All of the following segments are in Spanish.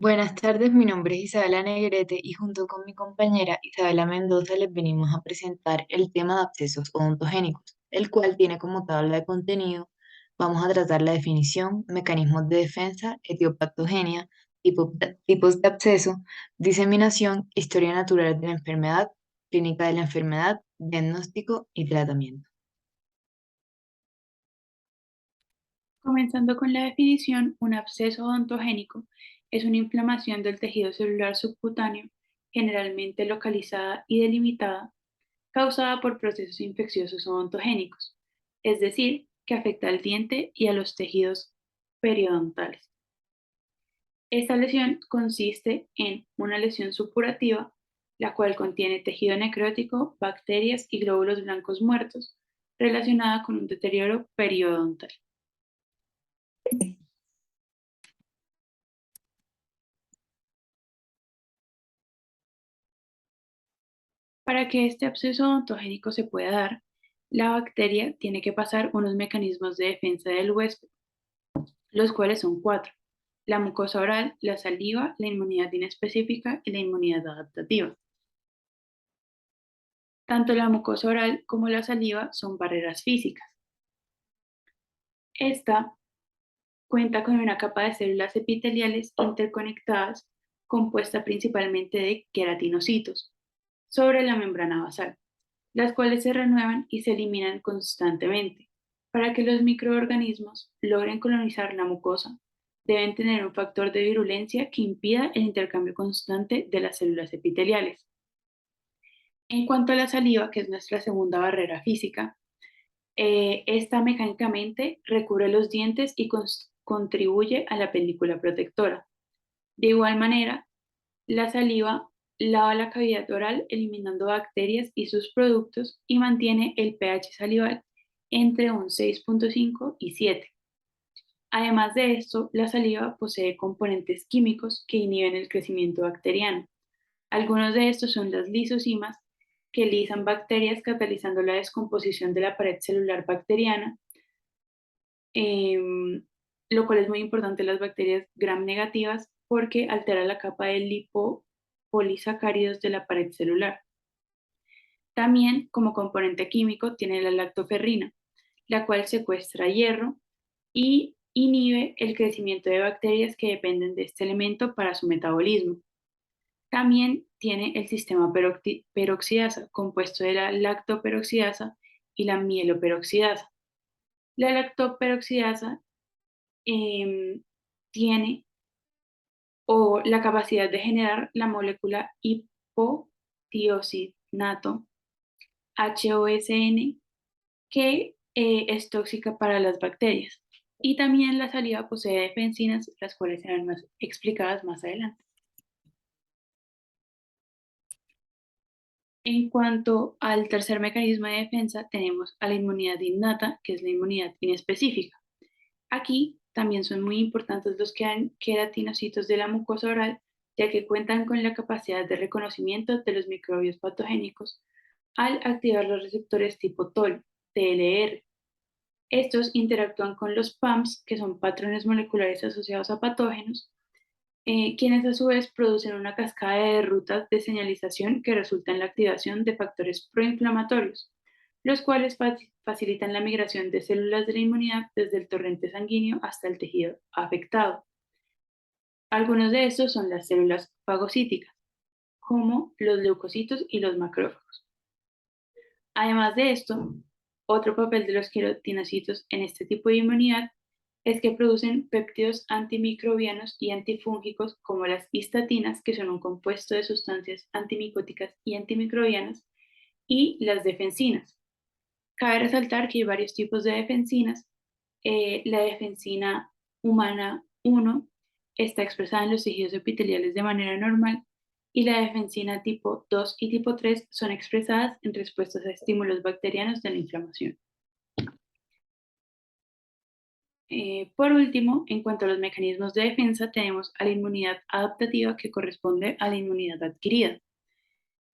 Buenas tardes, mi nombre es Isabela Negrete y junto con mi compañera Isabela Mendoza les venimos a presentar el tema de abscesos odontogénicos, el cual tiene como tabla de contenido. Vamos a tratar la definición, mecanismos de defensa, etiopatogenia, tipos de absceso, diseminación, historia natural de la enfermedad, clínica de la enfermedad, diagnóstico y tratamiento. Comenzando con la definición, un absceso odontogénico es una inflamación del tejido celular subcutáneo, generalmente localizada y delimitada, causada por procesos infecciosos odontogénicos, es decir, que afecta al diente y a los tejidos periodontales. Esta lesión consiste en una lesión supurativa, la cual contiene tejido necrótico, bacterias y glóbulos blancos muertos, relacionada con un deterioro periodontal. Para que este absceso odontogénico se pueda dar, la bacteria tiene que pasar unos mecanismos de defensa del huésped, los cuales son cuatro: la mucosa oral, la saliva, la inmunidad inespecífica y la inmunidad adaptativa. Tanto la mucosa oral como la saliva son barreras físicas. Esta cuenta con una capa de células epiteliales interconectadas compuesta principalmente de queratinocitos sobre la membrana basal, las cuales se renuevan y se eliminan constantemente. Para que los microorganismos logren colonizar la mucosa, deben tener un factor de virulencia que impida el intercambio constante de las células epiteliales. En cuanto a la saliva, que es nuestra segunda barrera física, esta mecánicamente recubre los dientes y contribuye a la película protectora. De igual manera, la saliva lava la cavidad oral eliminando bacterias y sus productos y mantiene el pH salival entre un 6,5 y 7. Además de esto, la saliva posee componentes químicos que inhiben el crecimiento bacteriano. Algunos de estos son las lisosimas, que lisan bacterias catalizando la descomposición de la pared celular bacteriana, em, lo cual es muy importante en las bacterias gram negativas porque altera la capa de lipopolisacáridos de la pared celular. También, como componente químico, tiene la lactoferrina, la cual secuestra hierro y inhibe el crecimiento de bacterias que dependen de este elemento para su metabolismo. También tiene el sistema peroxidasa, compuesto de la lactoperoxidasa y la mieloperoxidasa. La lactoperoxidasa em, tiene la capacidad de generar la molécula hipotiosinato, HOSN, que es tóxica para las bacterias. Y también la saliva posee defensinas, las cuales serán más explicadas más adelante. En cuanto al tercer mecanismo de defensa, tenemos a la inmunidad innata, que es la inmunidad inespecífica. Aquí también son muy importantes los queratinocitos de la mucosa oral, ya que cuentan con la capacidad de reconocimiento de los microbios patogénicos al activar los receptores tipo TLR. Estos interactúan con los PAMs, que son patrones moleculares asociados a patógenos, quienes a su vez producen una cascada de rutas de señalización que resulta en la activación de factores proinflamatorios, los cuales facilitan la migración de células de la inmunidad desde el torrente sanguíneo hasta el tejido afectado. Algunos de estos son las células fagocíticas, como los leucocitos y los macrófagos. Además de esto, otro papel de los queratinocitos en este tipo de inmunidad es que producen péptidos antimicrobianos y antifúngicos como las histatinas, que son un compuesto de sustancias antimicóticas y antimicrobianas, y las defensinas. Cabe resaltar que hay varios tipos de defensinas. La defensina humana 1 está expresada en los tejidos epiteliales de manera normal y la defensina tipo 2 y tipo 3 son expresadas en respuestas a estímulos bacterianos de la inflamación. Por último, en cuanto a los mecanismos de defensa, tenemos a la inmunidad adaptativa, que corresponde a la inmunidad adquirida.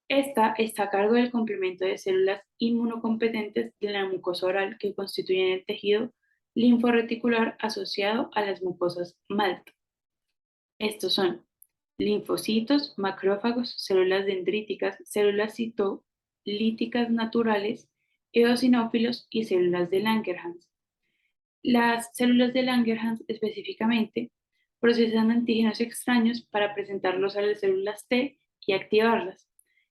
Esta está a cargo del complemento de células inmunocompetentes de la mucosa oral que constituyen el tejido linforeticular asociado a las mucosas MALT. Estos son linfocitos, macrófagos, células dendríticas, células citolíticas naturales, eosinófilos y células de Langerhans. Las células de Langerhans específicamente procesan antígenos extraños para presentarlos a las células T y activarlas,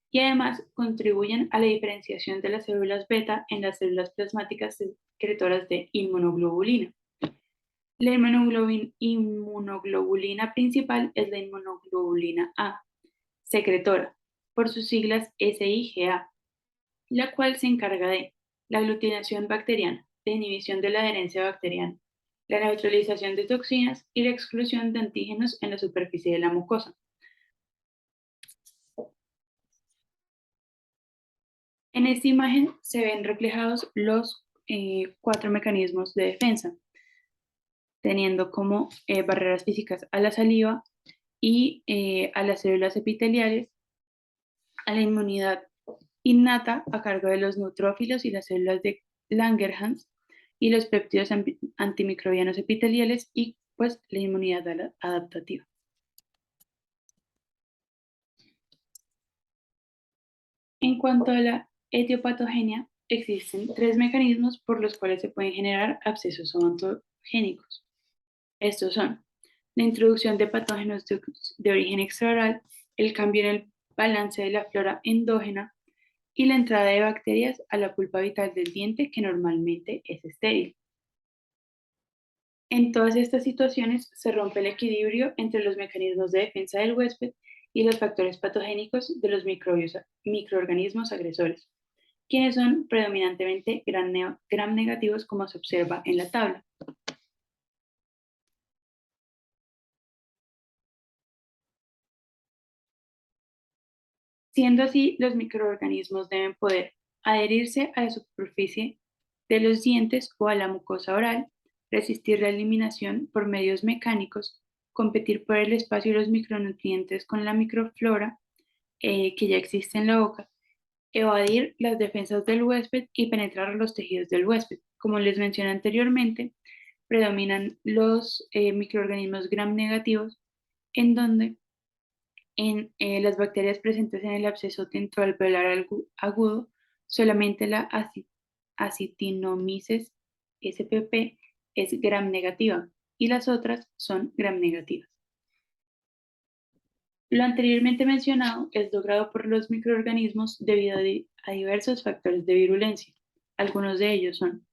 y además contribuyen a la diferenciación de las células beta en las células plasmáticas secretoras de inmunoglobulina. La inmunoglobulina principal es la inmunoglobulina A, secretora, por sus siglas SIGA, la cual se encarga de la aglutinación bacteriana, la inhibición de la adherencia bacteriana, la neutralización de toxinas y la exclusión de antígenos en la superficie de la mucosa. En esta imagen se ven reflejados los 4 mecanismos de defensa, teniendo como barreras físicas a la saliva y a las células epiteliales, a la inmunidad innata a cargo de los neutrófilos y las células de Langerhans y los péptidos antimicrobianos epiteliales y pues la inmunidad adaptativa. En cuanto a la etiopatogenia, existen 3 mecanismos por los cuales se pueden generar abscesos odontogénicos. Estos son la introducción de patógenos de origen extraoral, el cambio en el balance de la flora endógena y la entrada de bacterias a la pulpa vital del diente, que normalmente es estéril. En todas estas situaciones se rompe el equilibrio entre los mecanismos de defensa del huésped y los factores patogénicos de los microorganismos agresores, quienes son predominantemente gram negativos, como se observa en la tabla. Siendo así, los microorganismos deben poder adherirse a la superficie de los dientes o a la mucosa oral, resistir la eliminación por medios mecánicos, competir por el espacio y los micronutrientes con la microflora que ya existe en la boca, evadir las defensas del huésped y penetrar los tejidos del huésped. Como les mencioné anteriormente, predominan los microorganismos gram negativos, en donde en las bacterias presentes en el absceso dentroalveolar agudo, solamente la Actinomyces spp es gram negativa y las otras son gram negativas. Lo anteriormente mencionado es logrado por los microorganismos debido a diversos factores de virulencia. Algunos de ellos son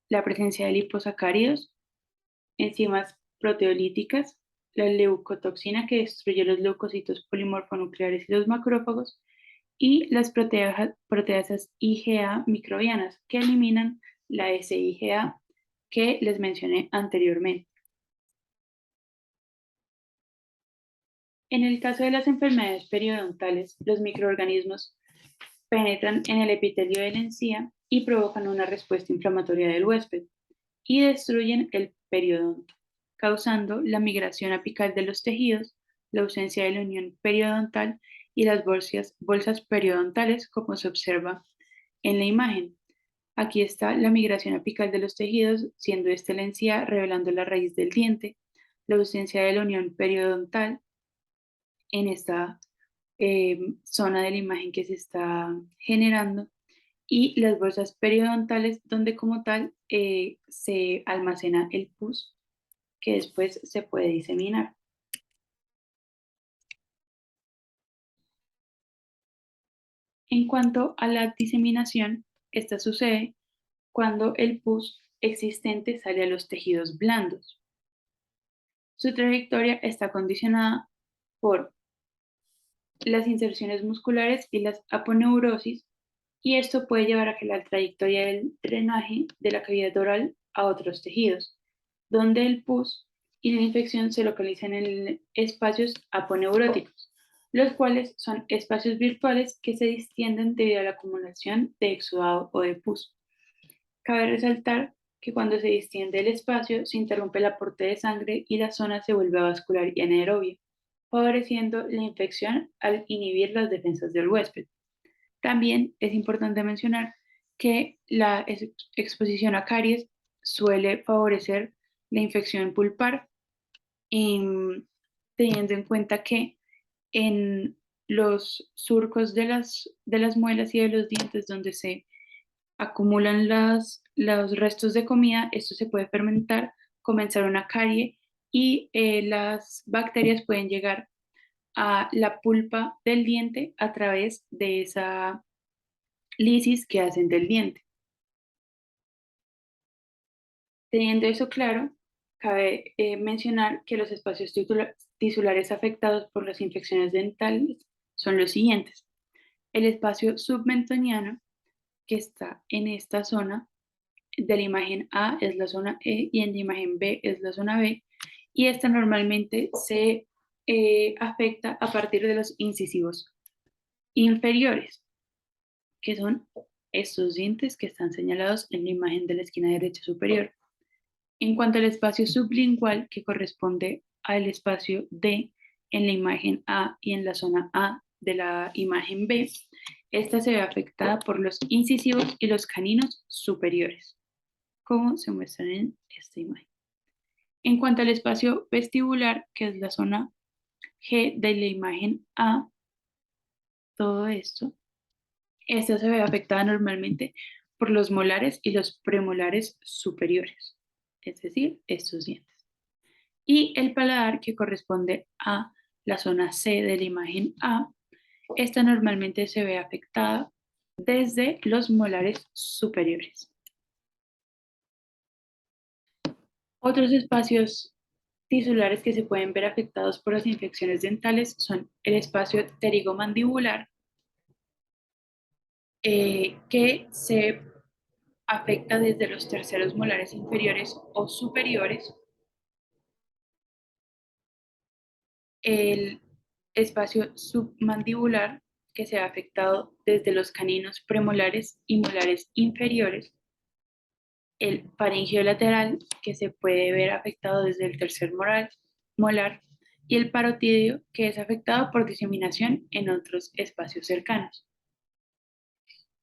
la presencia de liposacáridos, enzimas proteolíticas, la leucotoxina, que destruye los leucocitos polimorfonucleares y los macrófagos, y las proteasas IgA microbianas, que eliminan la SIgA que les mencioné anteriormente. En el caso de las enfermedades periodontales, los microorganismos penetran en el epitelio de la encía y provocan una respuesta inflamatoria del huésped y destruyen el periodonto, causando la migración apical de los tejidos, la ausencia de la unión periodontal y las bolsas periodontales, como se observa en la imagen. Aquí está la migración apical de los tejidos, siendo esta la encía, revelando la raíz del diente, la ausencia de la unión periodontal en esta zona de la imagen que se está generando, y las bolsas periodontales, donde como tal se almacena el pus que después se puede diseminar. En cuanto a la diseminación, esta sucede cuando el pus existente sale a los tejidos blandos. Su trayectoria está condicionada por las inserciones musculares y las aponeurosis, y esto puede llevar a que la trayectoria del drenaje de la cavidad oral a otros tejidos, donde el pus y la infección se localizan en espacios aponeuróticos, los cuales son espacios virtuales que se distienden debido a la acumulación de exudado o de pus. Cabe resaltar que cuando se distiende el espacio, se interrumpe el aporte de sangre y la zona se vuelve vascular y anaerobia, favoreciendo la infección al inhibir las defensas del huésped. También es importante mencionar que la exposición a caries suele favorecer la infección pulpar, teniendo en cuenta que en los surcos de las muelas y de los dientes donde se acumulan los restos de comida, esto se puede fermentar, comenzar una carie y las bacterias pueden llegar a la pulpa del diente a través de esa lisis que hacen del diente. Teniendo eso claro, cabe mencionar que los espacios tisulares afectados por las infecciones dentales son los siguientes. El espacio submentoniano, que está en esta zona, de la imagen A es la zona E y en la imagen B es la zona B, y esta normalmente se afecta a partir de los incisivos inferiores, que son estos dientes que están señalados en la imagen de la esquina derecha superior. En cuanto al espacio sublingual, que corresponde al espacio D en la imagen A y en la zona A de la imagen B, esta se ve afectada por los incisivos y los caninos superiores, como se muestra en esta imagen. En cuanto al espacio vestibular, que es la zona G de la imagen A, todo esto, esta se ve afectada normalmente por los molares y los premolares superiores, es decir, estos dientes. Y el paladar, que corresponde a la zona C de la imagen A, esta normalmente se ve afectada desde los molares superiores. Otros espacios tisulares que se pueden ver afectados por las infecciones dentales son el espacio pterigomandibular, que se afecta desde los terceros molares inferiores o superiores, el espacio submandibular, que se ha afectado desde los caninos premolares y molares inferiores, el faringeo lateral, que se puede ver afectado desde el tercer molar, y el parotidio, que es afectado por diseminación en otros espacios cercanos.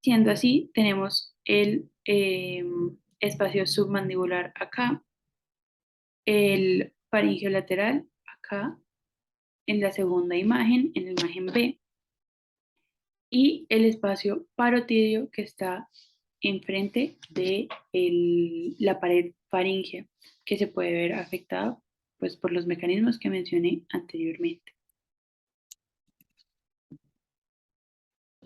Siendo así, tenemos el espacio submandibular acá, el faringeo lateral acá, en la segunda imagen, en la imagen B, y el espacio parotidio que está enfrente de la pared faríngea, que se puede ver afectado pues, por los mecanismos que mencioné anteriormente.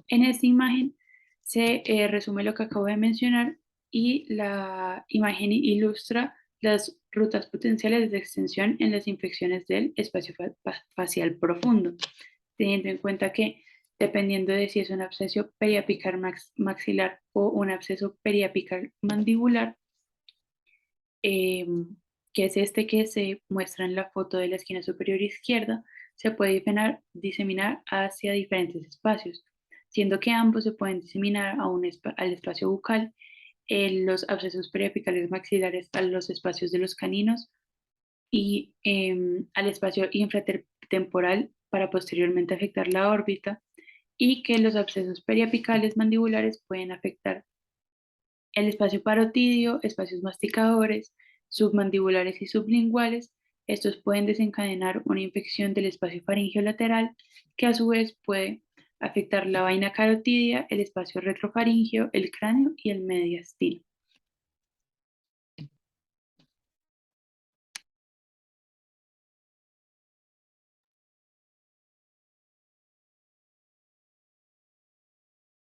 En esta imagen se resume lo que acabo de mencionar y la imagen ilustra las rutas potenciales de extensión en las infecciones del espacio facial profundo, teniendo en cuenta que dependiendo de si es un absceso periapical maxilar o un absceso periapical mandibular, eh, que es este que se muestra en la foto de la esquina superior izquierda, se puede diseminar hacia diferentes espacios, siendo que ambos se pueden diseminar al espacio bucal, los abscesos periapicales maxilares a los espacios de los caninos y al espacio infratemporal para posteriormente afectar la órbita, y que los abscesos periapicales mandibulares pueden afectar el espacio parotidio, espacios masticadores, submandibulares y sublinguales. Estos pueden desencadenar una infección del espacio faríngeo lateral, que a su vez puede afectar la vaina carotidia, el espacio retrofaríngeo, el cráneo y el mediastino.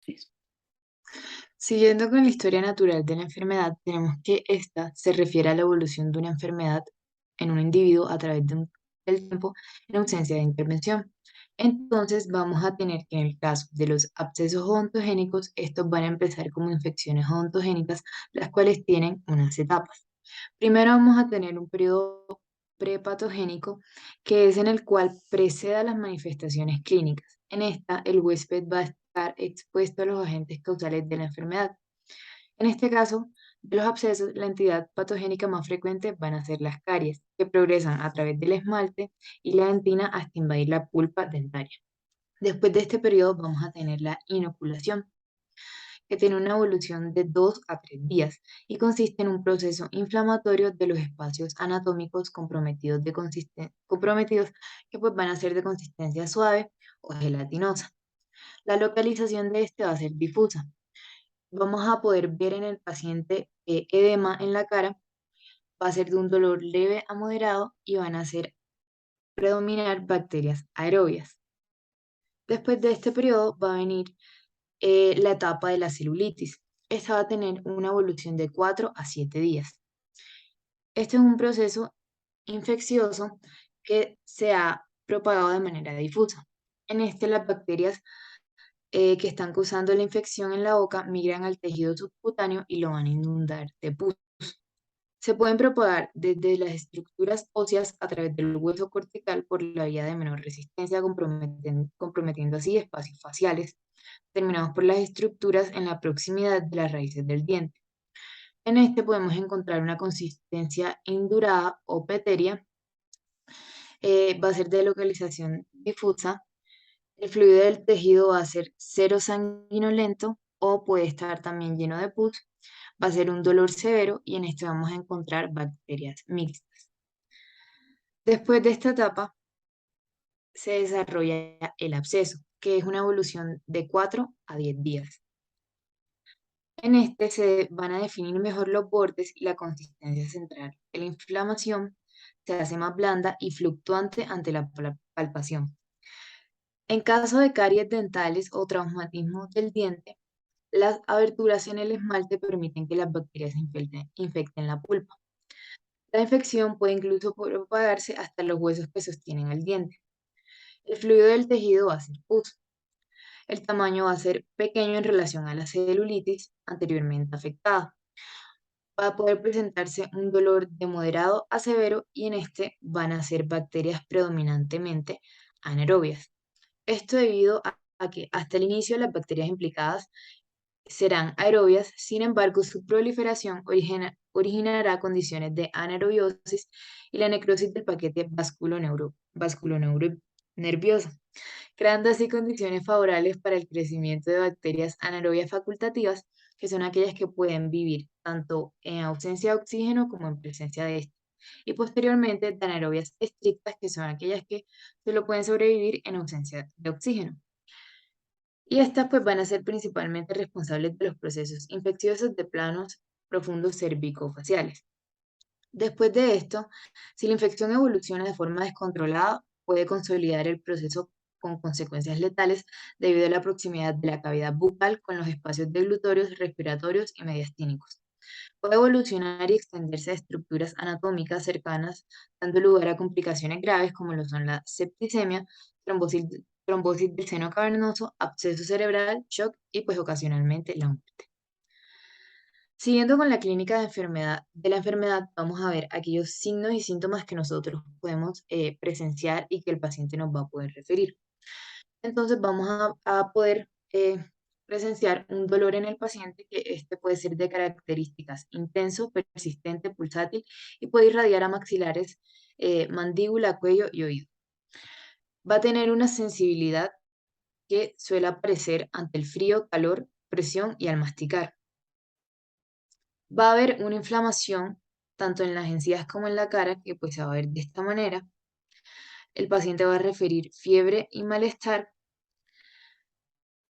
Eso. Siguiendo con la historia natural de la enfermedad, tenemos que esta se refiere a la evolución de una enfermedad en un individuo a través del tiempo en ausencia de intervención. Entonces vamos a tener que en el caso de los abscesos odontogénicos, estos van a empezar como infecciones odontogénicas, las cuales tienen unas etapas. Primero vamos a tener un periodo prepatogénico, que es en el cual precede a las manifestaciones clínicas. En esta, el huésped va a estar expuesto a los agentes causales de la enfermedad. En este caso, de los abscesos, la entidad patogénica más frecuente van a ser las caries, que progresan a través del esmalte y la dentina hasta invadir la pulpa dentaria. Después de este periodo vamos a tener la inoculación, que tiene una evolución de 2 a 3 días y consiste en un proceso inflamatorio de los espacios anatómicos comprometidos que pues van a ser de consistencia suave o gelatinosa. La localización de este va a ser difusa. Vamos a poder ver en el paciente edema en la cara, va a ser de un dolor leve a moderado y van a ser predominar bacterias aerobias. Después de este periodo va a venir la etapa de la celulitis. Esta va a tener una evolución de 4 a 7 días. Este es un proceso infeccioso que se ha propagado de manera difusa. En este, las bacterias que están causando la infección en la boca migran al tejido subcutáneo y lo van a inundar de pus. Se pueden propagar desde las estructuras óseas a través del hueso cortical por la vía de menor resistencia, comprometiendo así espacios faciales, terminados por las estructuras en la proximidad de las raíces del diente. En este podemos encontrar una consistencia indurada o peteria, va a ser de localización difusa. El fluido del tejido va a ser cero sanguinolento o puede estar también lleno de pus. Va a ser un dolor severo y en este vamos a encontrar bacterias mixtas. Después de esta etapa se desarrolla el absceso, que es una evolución de 4 a 10 días. En este se van a definir mejor los bordes y la consistencia central. La inflamación se hace más blanda y fluctuante ante la palpación. En caso de caries dentales o traumatismo del diente, las aberturas en el esmalte permiten que las bacterias infecten la pulpa. La infección puede incluso propagarse hasta los huesos que sostienen el diente. El fluido del tejido va a ser pus. El tamaño va a ser pequeño en relación a la celulitis anteriormente afectada. Va a poder presentarse un dolor de moderado a severo y en este van a ser bacterias predominantemente anaerobias. Esto debido a que hasta el inicio las bacterias implicadas serán aerobias, sin embargo su proliferación originará condiciones de anaerobiosis y la necrosis del paquete vasculonervioso, creando así condiciones favorables para el crecimiento de bacterias anaerobias facultativas, que son aquellas que pueden vivir tanto en ausencia de oxígeno como en presencia de este. Y posteriormente, de anaerobias estrictas, que son aquellas que solo pueden sobrevivir en ausencia de oxígeno. Y estas pues van a ser principalmente responsables de los procesos infecciosos de planos profundos cervicofaciales. Después de esto, si la infección evoluciona de forma descontrolada, puede consolidar el proceso con consecuencias letales debido a la proximidad de la cavidad bucal con los espacios deglutorios, respiratorios y mediastínicos. Puede evolucionar y extenderse a estructuras anatómicas cercanas, dando lugar a complicaciones graves como lo son la septicemia, trombosis, trombosis del seno cavernoso, absceso cerebral, shock y pues ocasionalmente la muerte. Siguiendo con la clínica de la enfermedad, vamos a ver aquellos signos y síntomas que nosotros podemos presenciar y que el paciente nos va a poder referir. Entonces vamos a poder presenciar un dolor en el paciente que este puede ser de características intenso, persistente, pulsátil y puede irradiar a maxilares, mandíbula, cuello y oído. Va a tener una sensibilidad que suele aparecer ante el frío, calor, presión y al masticar. Va a haber una inflamación tanto en las encías como en la cara, que pues se va a ver de esta manera. El paciente va a referir fiebre y malestar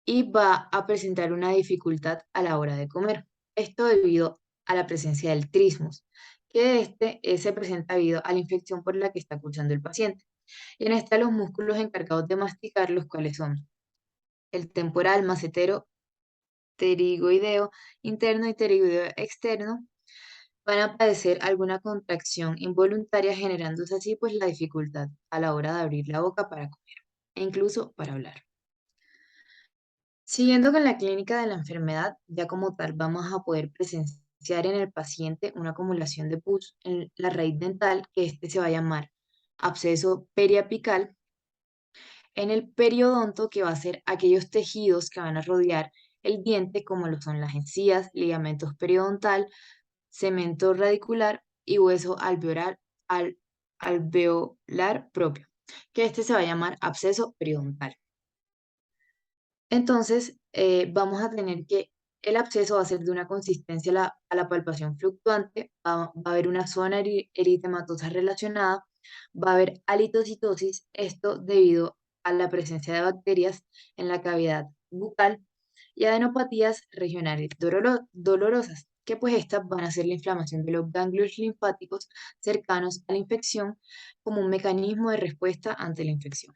y va a presentar una dificultad a la hora de comer. Esto debido a la presencia del trismus, que se presenta debido a la infección por la que está cursando el paciente. Y en esta los músculos encargados de masticar, los cuales son el temporal, macetero, pterigoideo interno y pterigoideo externo, van a padecer alguna contracción involuntaria, generándose así pues la dificultad a la hora de abrir la boca para comer e incluso para hablar. Siguiendo con la clínica de la enfermedad, ya como tal vamos a poder presenciar en el paciente una acumulación de pus en la raíz dental, que este se va a llamar absceso periapical, en el periodonto, que va a ser aquellos tejidos que van a rodear el diente, como lo son las encías, ligamentos periodontal, cemento radicular y hueso alveolar propio, que este se va a llamar absceso periodontal. Entonces, vamos a tener que el absceso va a ser de una consistencia a la palpación fluctuante, va a haber una zona eritematosa relacionada, va a haber halitocitosis, esto debido a la presencia de bacterias en la cavidad bucal y adenopatías regionales dolorosas, que pues estas van a ser la inflamación de los ganglios linfáticos cercanos a la infección como un mecanismo de respuesta ante la infección.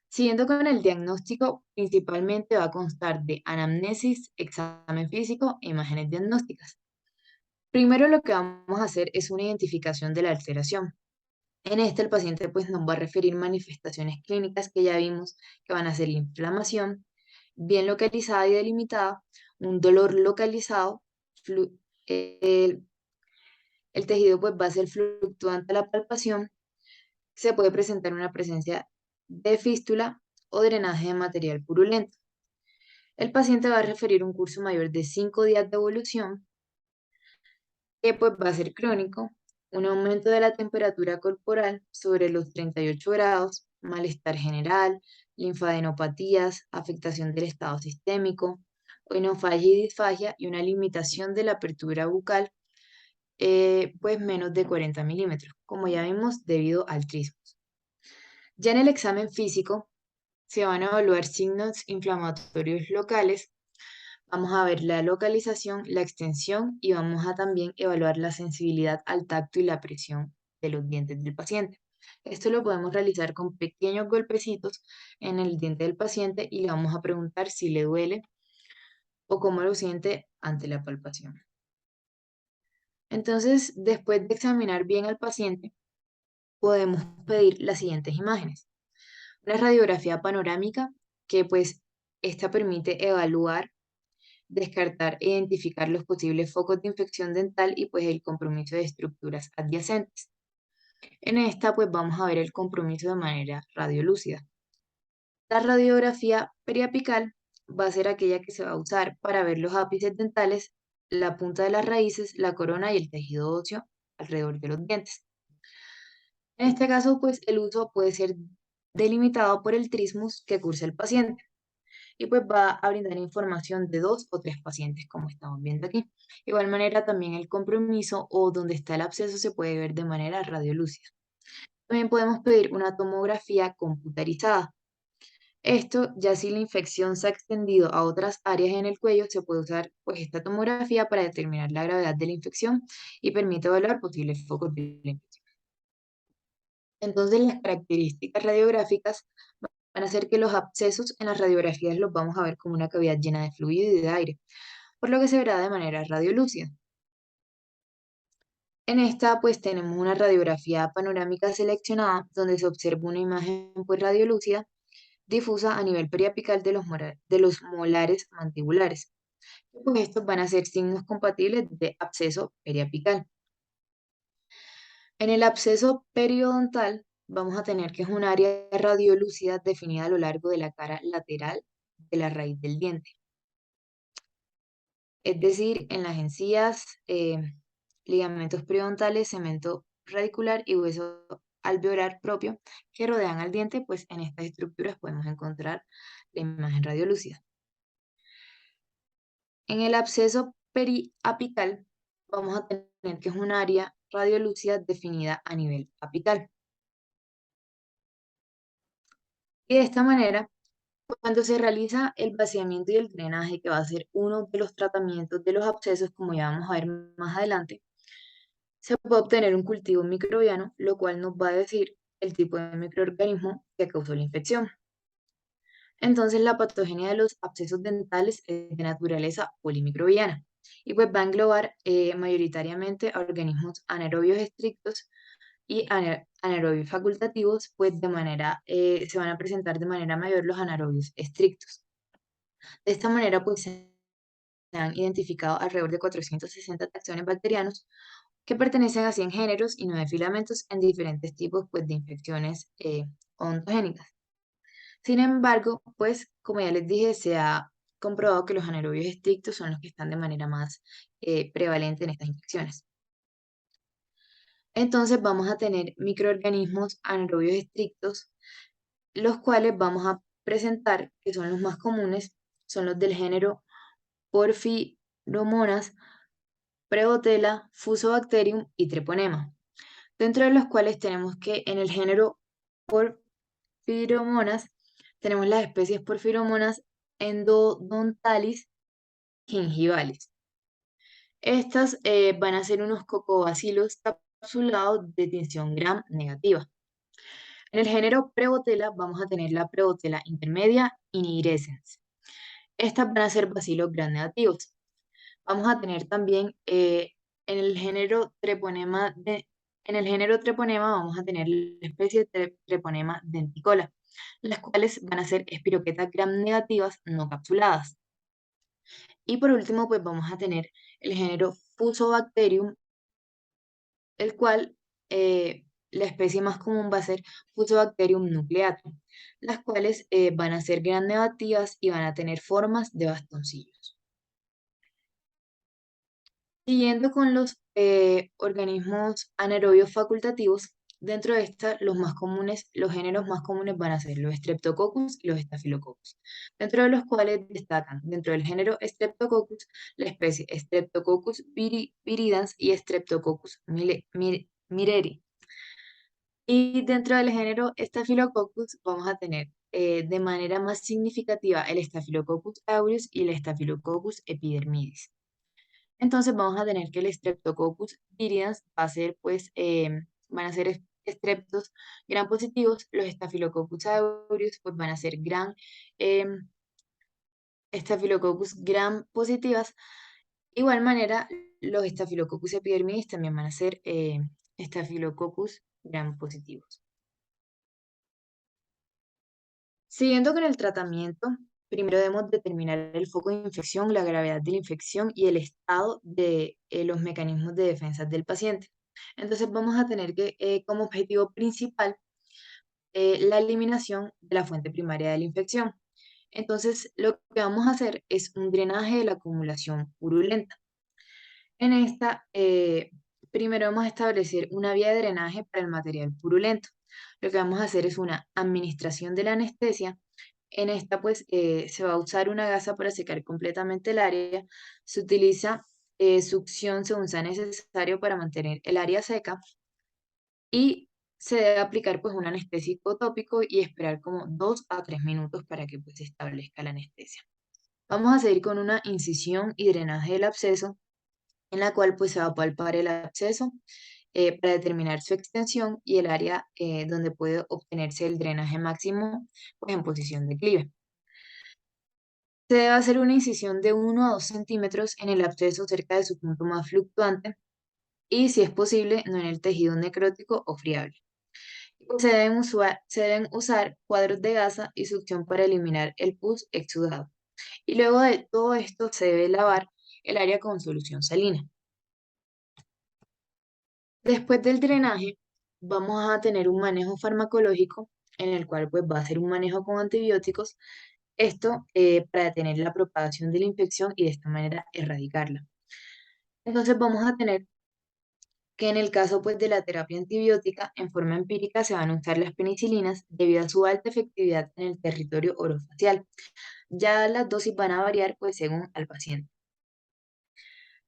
Siguiendo con el diagnóstico, principalmente va a constar de anamnesis, examen físico e imágenes diagnósticas. Primero lo que vamos a hacer es una identificación de la alteración. En este el paciente pues nos va a referir manifestaciones clínicas que ya vimos que van a ser la inflamación, bien localizada y delimitada, un dolor localizado, flu- el, el tejido pues va a ser fluctuante a la palpación, se puede presentar una presencia de fístula o drenaje de material purulento. El paciente va a referir un curso mayor de 5 días de evolución, que pues va a ser crónico, un aumento de la temperatura corporal sobre los 38 grados, malestar general, linfadenopatías, afectación del estado sistémico, oinofagia y disfagia y una limitación de la apertura bucal, pues menos de 40 milímetros, como ya vimos, debido al trismus. Ya en el examen físico se van a evaluar signos inflamatorios locales. Vamos a ver la localización, la extensión y vamos a también evaluar la sensibilidad al tacto y la presión de los dientes del paciente. Esto lo podemos realizar con pequeños golpecitos en el diente del paciente y le vamos a preguntar si le duele o cómo lo siente ante la palpación. Entonces, después de examinar bien al paciente, podemos pedir las siguientes imágenes. Una radiografía panorámica que pues esta permite evaluar, descartar e identificar los posibles focos de infección dental y pues el compromiso de estructuras adyacentes. En esta pues vamos a ver el compromiso de manera radiolúcida. La radiografía periapical va a ser aquella que se va a usar para ver los ápices dentales, la punta de las raíces, la corona y el tejido óseo alrededor de los dientes. En este caso pues el uso puede ser delimitado por el trismus que cursa el paciente y pues va a brindar información de 2 o 3 pacientes, como estamos viendo aquí. De igual manera, también el compromiso o donde está el absceso se puede ver de manera radiolúcida. También podemos pedir una tomografía computarizada. Esto, ya si la infección se ha extendido a otras áreas en el cuello, se puede usar pues esta tomografía para determinar la gravedad de la infección y permite evaluar posibles focos de la infección. Entonces, las características radiográficas van a hacer que los abscesos en las radiografías los vamos a ver como una cavidad llena de fluido y de aire, por lo que se verá de manera radiolúcida. En esta pues tenemos una radiografía panorámica seleccionada donde se observa una imagen pues radiolúcida difusa a nivel periapical de los molares mandibulares. Pues estos van a ser signos compatibles de absceso periapical. En el absceso periodontal vamos a tener que es un área radiolúcida definida a lo largo de la cara lateral de la raíz del diente. Es decir, en las encías, ligamentos periodontales, cemento radicular y hueso alveolar propio que rodean al diente, pues en estas estructuras podemos encontrar la imagen radiolúcida. En el absceso periapical vamos a tener que es un área radiolúcida definida a nivel apical. Y de esta manera, cuando se realiza el vaciamiento y el drenaje, que va a ser uno de los tratamientos de los abscesos, como ya vamos a ver más adelante, se puede obtener un cultivo microbiano, lo cual nos va a decir el tipo de microorganismo que causó la infección. Entonces, la patogenia de los abscesos dentales es de naturaleza polimicrobiana y pues va a englobar mayoritariamente a organismos anaerobios estrictos y anaerobios facultativos, pues se van a presentar de manera mayor los anaerobios estrictos. De esta manera, pues se han identificado alrededor de 460 taxones bacterianos que pertenecen a 100 géneros y 9 filamentos en diferentes tipos pues, de infecciones ontogénicas. Sin embargo, pues como ya les dije, se ha comprobado que los anaerobios estrictos son los que están de manera más prevalente en estas infecciones. Entonces vamos a tener microorganismos anaerobios estrictos, los cuales vamos a presentar, que son los más comunes, son los del género Porphyromonas, Prevotella, Fusobacterium y Treponema, dentro de los cuales tenemos que en el género Porphyromonas tenemos las especies Porphyromonas endodontalis gingivales. Estas van a ser unos cocobacilos capsulados de tinción gram negativa. En el género Prevotella vamos a tener la Prevotella intermedia y nigrescens. Estas van a ser bacilos gram negativos. Vamos a tener también en el género Treponema en el género Treponema vamos a tener la especie Treponema denticola, las cuales van a ser espiroquetas gram negativas no capsuladas. Y por último, pues vamos a tener el género Fusobacterium, el cual la especie más común va a ser Fusobacterium nucleatum, las cuales van a ser gram negativas y van a tener formas de bastoncillos. Siguiendo con los organismos anaerobios facultativos, dentro de esta los más comunes, los géneros más comunes van a ser los Streptococcus y los Staphylococcus, dentro de los cuales destacan dentro del género Streptococcus la especie Streptococcus viridans y Streptococcus mireri. Y dentro del género Staphylococcus vamos a tener de manera más significativa el Staphylococcus aureus y el Staphylococcus epidermidis. Entonces vamos a tener que el Streptococcus viridans va a ser, pues, van a ser estreptos gram positivos, los Staphylococcus aureus, pues van a ser Staphylococcus gram positivas. Igual manera, los Staphylococcus epidermidis también van a ser Staphylococcus gram positivos. Siguiendo con el tratamiento, primero debemos determinar el foco de infección, la gravedad de la infección y el estado de los mecanismos de defensa del paciente. Entonces vamos a tener que como objetivo principal la eliminación de la fuente primaria de la infección. Entonces lo que vamos a hacer es un drenaje de la acumulación purulenta. En esta, primero vamos a establecer una vía de drenaje para el material purulento. Lo que vamos a hacer es una administración de la anestesia. En esta, pues, se va a usar una gasa para secar completamente el área. Se utiliza succión según sea necesario para mantener el área seca. Y se debe aplicar, pues, un anestésico tópico y esperar como 2 a 3 minutos para que, pues, se establezca la anestesia. Vamos a seguir con una incisión y drenaje del absceso, en la cual, pues, se va a palpar el absceso para determinar su extensión y el área donde puede obtenerse el drenaje máximo, pues, en posición de clive. Se debe hacer una incisión de 1 a 2 centímetros en el absceso cerca de su punto más fluctuante y, si es posible, no en el tejido necrótico o friable. Se deben usar cuadros de gasa y succión para eliminar el pus exudado. Y luego de todo esto se debe lavar el área con solución salina. Después del drenaje, vamos a tener un manejo farmacológico en el cual, pues, va a ser un manejo con antibióticos. Esto para detener la propagación de la infección y de esta manera erradicarla. Entonces vamos a tener que en el caso, pues, de la terapia antibiótica, en forma empírica se van a usar las penicilinas debido a su alta efectividad en el territorio orofacial. Ya las dosis van a variar, pues, según al paciente.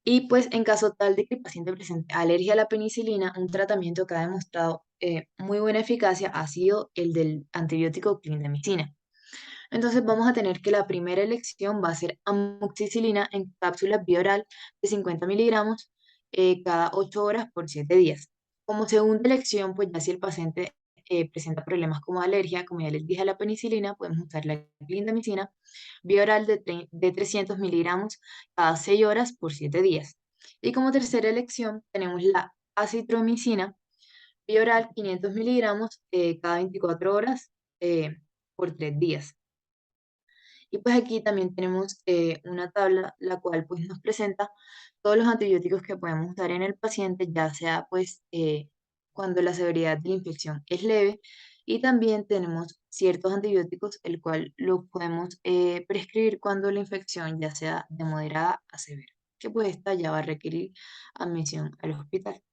Y pues en caso tal de que el paciente presente alergia a la penicilina, un tratamiento que ha demostrado muy buena eficacia ha sido el del antibiótico clindamicina. Entonces vamos a tener que la primera elección va a ser amoxicilina en cápsulas vía oral de 50 miligramos cada 8 horas por 7 días. Como segunda elección, pues ya si el paciente presenta problemas como alergia, como ya les dije a la penicilina, podemos usar la clindamicina vía oral de 300 miligramos cada 6 horas por 7 días. Y como tercera elección tenemos la acitromicina vía oral 500 miligramos cada 24 horas por 3 días. Y pues aquí también tenemos una tabla la cual pues nos presenta todos los antibióticos que podemos usar en el paciente, ya sea pues cuando la severidad de la infección es leve, y también tenemos ciertos antibióticos el cual los podemos prescribir cuando la infección ya sea de moderada a severa, que pues esta ya va a requerir admisión al hospital.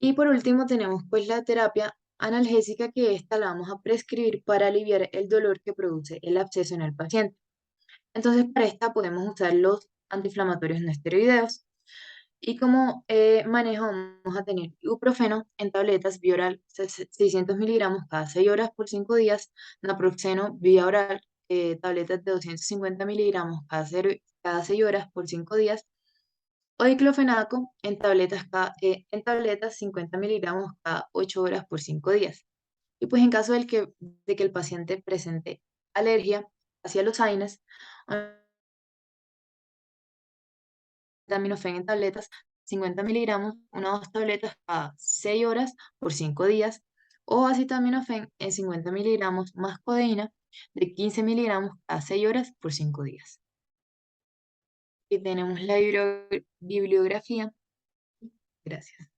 Y por último tenemos pues la terapia analgésica que esta la vamos a prescribir para aliviar el dolor que produce el absceso en el paciente. Entonces, para esta podemos usar los antiinflamatorios no esteroideos. Y como manejo vamos a tener ibuprofeno en tabletas vía oral 600 miligramos cada 6 horas por 5 días, naproxeno vía oral, tabletas de 250 miligramos cada 6 horas por 5 días, o diclofenaco en tabletas 50 miligramos cada 8 horas por 5 días. Y pues en caso de que el paciente presente alergia hacia los AINES, acetaminofén en tabletas, 50 miligramos, una o dos tabletas cada 6 horas por 5 días, o acetaminofén en 50 miligramos más codeína de 15 miligramos cada 6 horas por 5 días. Y tenemos la bibliografía. Gracias.